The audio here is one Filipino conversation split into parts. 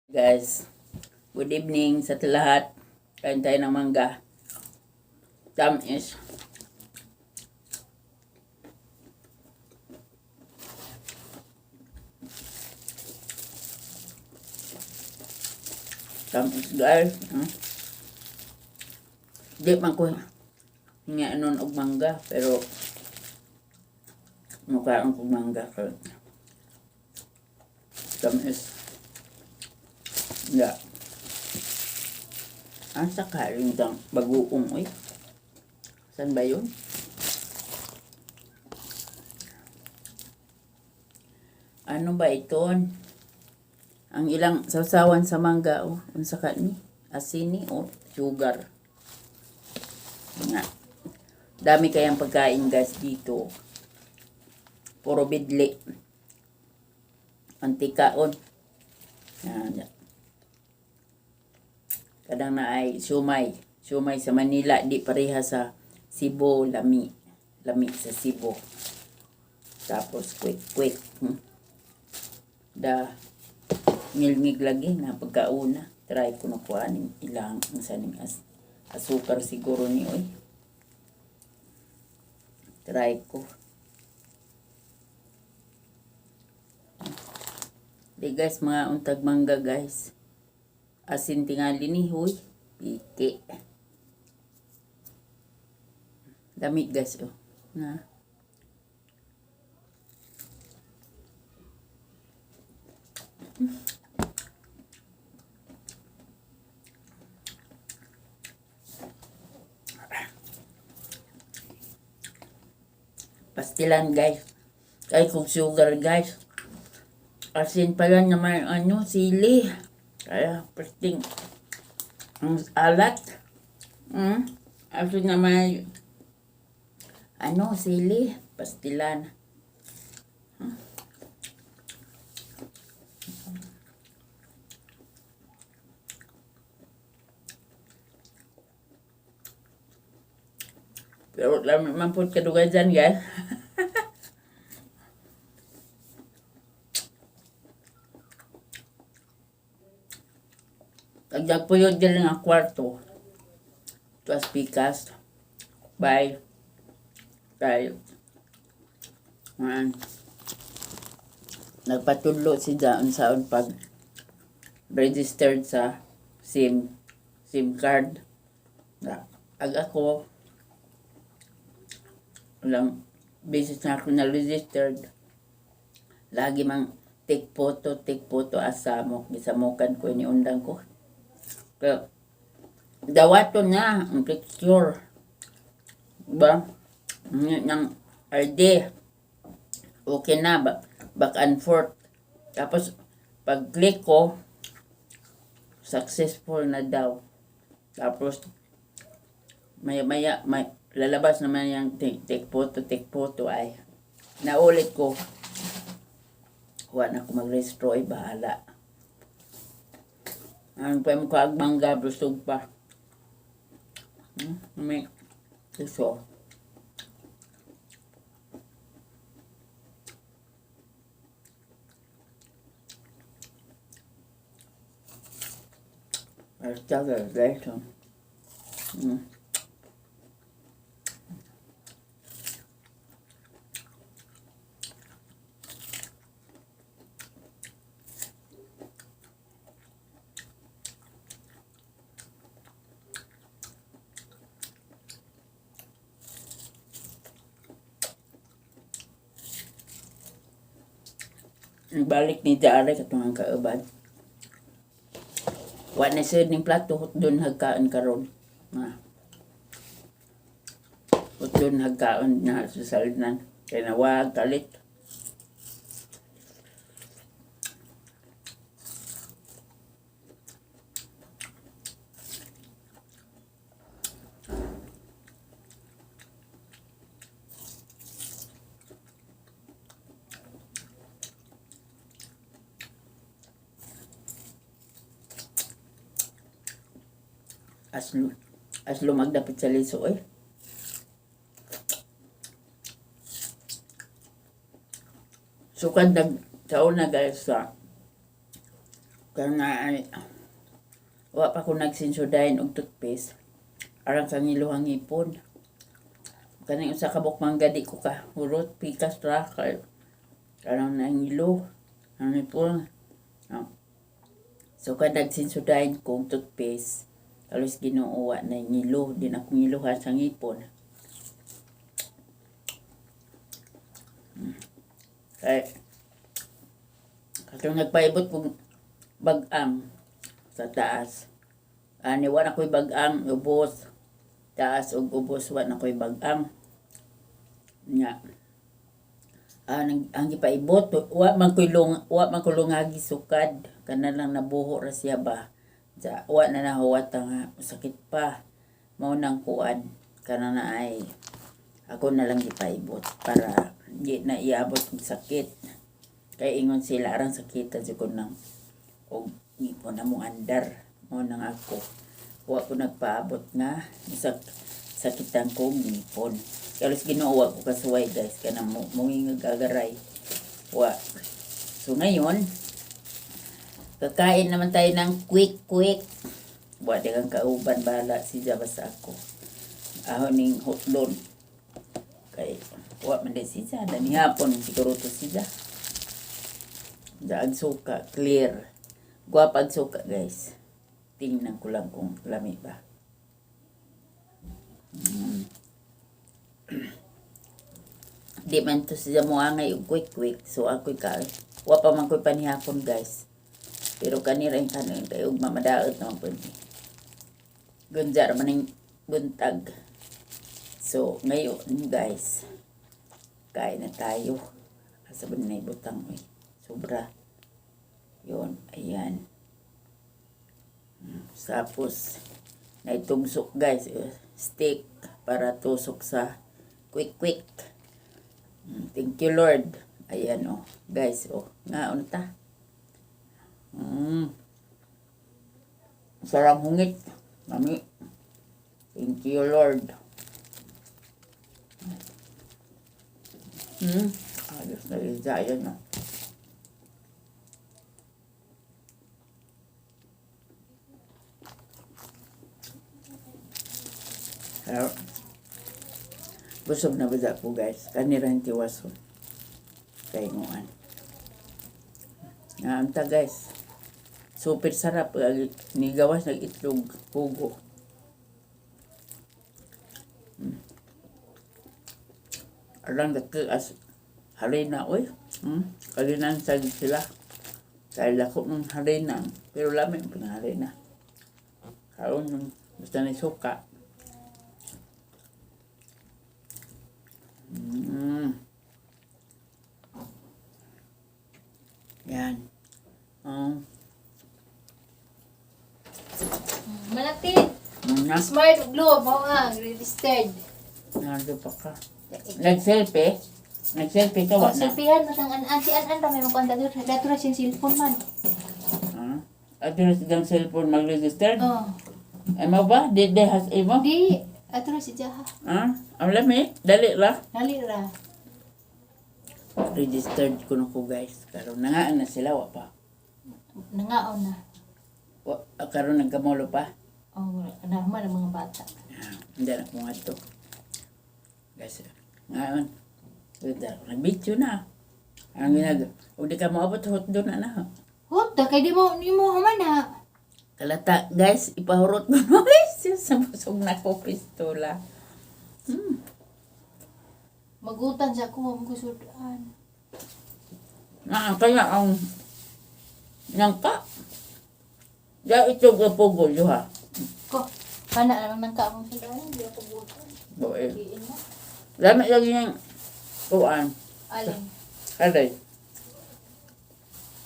Guys, good evening sa lahat. Kain tayo ng mangga. Tamis. Tamis guys. Di man ko nga anon og mangga, pero mukhaan ko mangga. Tamis. Yeah. Ang sakaling tang bagoong oy. Saan ba yun? Ano ba ito? Ang ilang sausawan sa mangga oh. Unsa ka ni? Asini o sugar. Nga. Dami kayang pagkain guys dito. Puro bidli. Antikaon. Yan. Kadang na ay sumay. Sumay sa Manila, di pareha sa Cebu, lami. Lami sa Cebu. Tapos quick. Da ngilngig lagi na pagkauna. Try ko na kuhanin ilang ang saning asukar siguro ni oy. Try ko. Di guys, mga untag mangga guys. Asin tingali ni huy. Piti. Dami guys oh. Na. Pastilan guys. Ay kung sugar guys. Asin pala naman sili. Kaya pasting ang alat. Asin naman sili. Pastilan. Pero lami man po kadugay dyan guys. Tagdag po yun dyan nga kwarto. Tuas pikas. Bye. Tayo. Nagpatulo si Daon saon pag registered sa SIM card. Ag ako walang beses na ako na-registered. Lagi mang take photo asamok. Gisamokan ko, iniundang ko. Pero, dawato na ang picture. Diba? Ng ID. Okay na. Back and forth. Tapos, pag-click ko, successful na daw. Tapos, maya, lalabas naman yung take photo ay. Naulit ko. Huwag na ako mag-restro ay bahala. Ang pa mo kaagmangga, busog pa. May iso. Basta guys. Balik ni Dare katong ang kaubad. Wa na sud ning plato doon hagkaan karon. Doon hagkaan na sa salinan. Kaya nawag kalit. Aslo magdapit sa liso eh. Sukad sa una guys sa Kaya nga ay, wa pa ko nagsinsudahin og toothpaste. Arang sa ngiluhang ipon. Kaning usa ka bukmang gadi ko ka. Hurot, pikas ra. Karang nangilo. Ang ipon. So, kada nagsinsudahin kong toothpaste. Kalos ginuuwa na ngilo. Di na akong ngiluhan sa ngipon. Kaya, katong nagpaibot kong bag-ang sa taas. Wala ko'y bag-ang, ubos. Taas o ubos, wala ko'y bag-ang. Nga. Ang ipaibot, wa man ko lungagi sukad. Kana lang nabuho ra siya ba. Wa na nahuwat nga sakit pa. Mao nang kuan. Kana na ay ako na lang ipaibot para di na iabot ng sakit. Kaya ingon sila arang sakitan si ko nang og ngipon na mo andar. Mao nang ako. Wa ko nagpaabot nga sakitan ko ngipon. Kalos ginuwa ko kasuway guys kana mungingag agaray. Wa. So ngayon kakain naman tayo ng quick. Wa dagang kauban bala si Jabas ako. Ahon ning hotlon. Kay wa man din siya dani hapon siguro to siya. Daag suka clear. Guwapag suka guys. Tingnan ko lang kung lami ba. Di man to siya mo angay og quick. So ako'y wa pa man ko'y panihapon guys. Pero kanira yung kanin kayo mamadaot naman po. Gunjar man yung buntag. So, ngayon guys, kain na tayo. Sabi na ibutang mo sobra. Yun, ayan. Tapos, naitugsok guys, stick para tusok sa quick. Thank you Lord. Ayan guys, ngaon ta. Sarang hungit. Mami. Thank you, Lord. Ayos na rin dyan, no? Pero, busog na ba po guys? Kanilang tiwaso. Kainguan. Naamta guys. Super sarap. Nigawas ng itlog. Pugo. Alang as harina. Uy. Kalinan sa sila. Kaya lako ng harina. Pero lamin po ng harina. Karoon yung basta na suka. Yan. Malapit. Smart Globe, registered. Nado pa ka. Nag-selfie? Nag-selfie ka ba na? Selfiehan mo tang si an may makonta dito. Dato na siyang cellphone man. Ato na silang cellphone mag-register? Oh. Ay mo ba? Di has imo? Di, ato na si Jaha. Ang lami? Dali la? Dali ra. Registered ko na ko guys. Karoon na nga na sila, wa pa. Nangaon na. Karoon nagkamulo pa. Naman ang mga bata. Hindi na kung ato. Guys, ngayon, nag-video na. Ang ginagawa, huwag di ka maabot hotdog na na. Hot, kay di mo haman na. Kalata, guys, ipahurot mo na guys. Sa busog na ko pistola. Magutan sa ako, magkusudan. Kaya ang nangka. Ya ito gapugo ha. Ko, kana naman nang kaamong sudan, di ako butan. Boy. Diin na. Lami lagi ng kuan. Alin. Alay.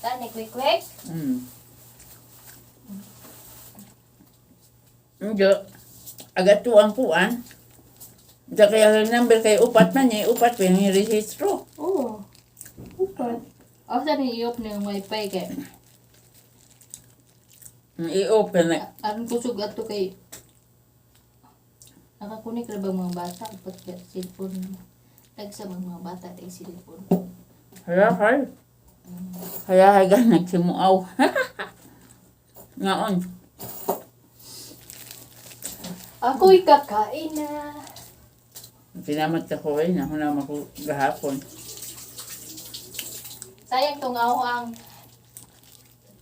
Tani, quick. Hindi. Agad to ang kuan. Sa kaya number kay upat man niya, upat pa yung rehistro. Oo. Upat. Ako sa niyop na yung wifi kay. I-open na. Aron kusog ato kay nakakunik ra ba mga bata pag cellphone mo. Tagsa mga bata ay cellphone. Kaya hay. Kaya hay gan nagsimuaw. Ngaon. Ako'y kakain na. Pinamat ako eh. Nahunam ako gahapon. Sayang tong ako ang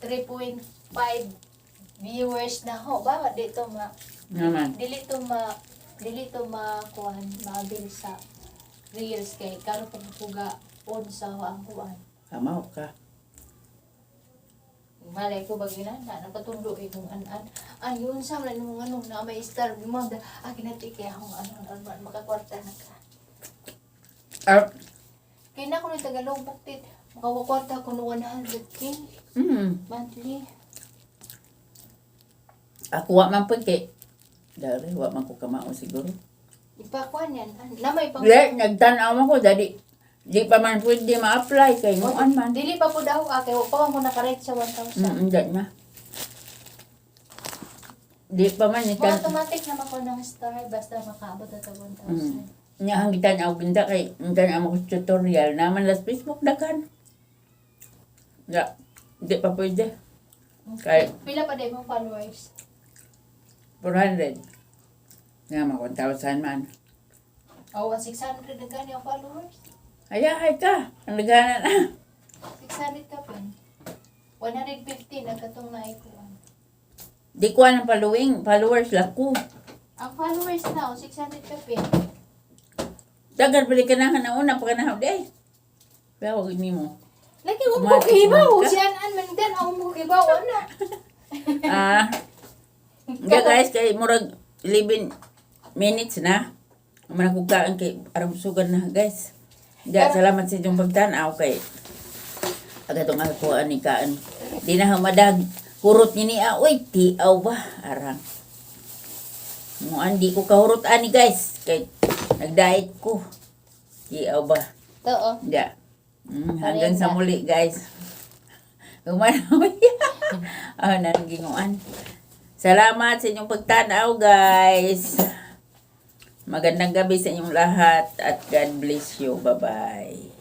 3.5 viewers na ho. Ba, dito Naman. dili to kuan maabil sa reels kay karon pag puga on sa ang kuan. Kamaw ka. Malay ko bagina na napatundo kung an ayun sa man nung ano na may star mo da akin kaya akong ano makakwarta na ka. Ah, Kaya na ko ni Tagalog tit makakwarta ko no 100k monthly. Ako wa man pagke. Dari, wa man ko kamao siguro. Ipakuan yan. Na may pang... Di, nagtanaw ako. Dadi, di pa man pwede ma-apply. Kay noon man. Dili pa po daw kay pa mo nakarate sa 1,000. Hindi na. Di pa man Mga ikan. automatic na mako ng star basta makaabot na sa 1,000. Nya ang gitanaw binta kay tanaw ko tutorial naman las Facebook dakan. Ya, di pa pwede. Kay Pila pa din mo followers? 400. Nga mga 1,000 man. O 600 na gani ang followers? Ayahay ka. Ang lagana na. 600 ka pa. 150 na katong naikuan. Di ko ang followers lako. Ang followers na 600 ka pa. Dagan pala ka na una pa ka na day. Pero wag ni mo. Lagi mo Kumain- ko kibaw. kumain ka? Si Anan man din ako mo kibaw ano. Ah. Nga guys, kay murag 11 minutes na. Mana ko kaan kay aram sugar na guys. Nga salamat sa inyong pagtanaw kay aga tong ako ani kaan. Di na humadag hurot ni uy tiaw ba arang. Mo andi ko kahurot ani guys kay nag-diet ko. Tiaw ba. Too. Ya. Hanggang sa muli guys. Umanaw. Nanginguan. Salamat sa inyong pagtanaw, guys. Magandang gabi sa inyong lahat at God bless you. Bye-bye.